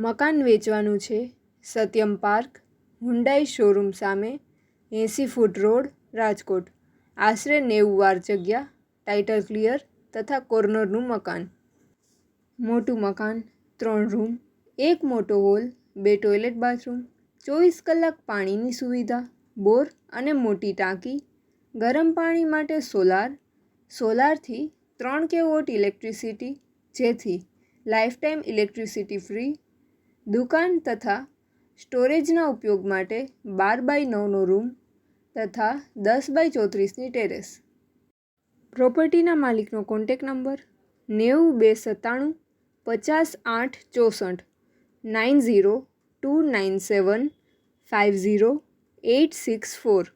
મકાન વેચવાનું છે સત્યમ પાર્ક હુન્ડાઈ શોરૂમ સામે 80 ફૂટ રોડ રાજકોટ. આશરે 90 વાર જગ્યા, ટાઇટલ ક્લિયર તથા કોર્નરનું મકાન. મોટું મકાન, 3 રૂમ, એક મોટો હોલ, 2 ટોયલેટ બાથરૂમ, 24 કલાક પાણીની સુવિધા, બોર અને મોટી ટાંકી, ગરમ પાણી માટે સોલારથી 3 kW ઇલેક્ટ્રિસિટી, જેથી લાઈફટાઈમ ઇલેક્ટ્રિસિટી ફ્રી. દુકાન તથા સ્ટોરેજના ઉપયોગ માટે 12x9નો રૂમ તથા 10x34ની ટેરેસ. પ્રોપર્ટીના માલિકનો કોન્ટેક નંબર 90297 50 8 64 90 297 50 864.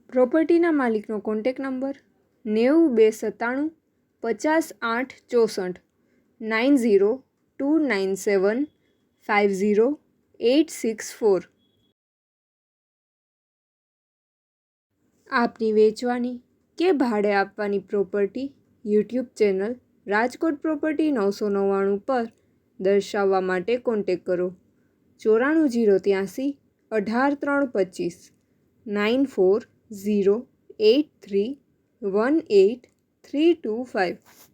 પ્રોપર્ટીના માલિકનો કોન્ટેક નંબર 90297 50 8 64 90 297 50 864. આપની વેચવાની કે ભાડે આપવાની property YouTube channel Rajkot property 999 પર દર્શાવવા માટે કોન્ટેક કરો 94 083 18 325 94 083 18 325.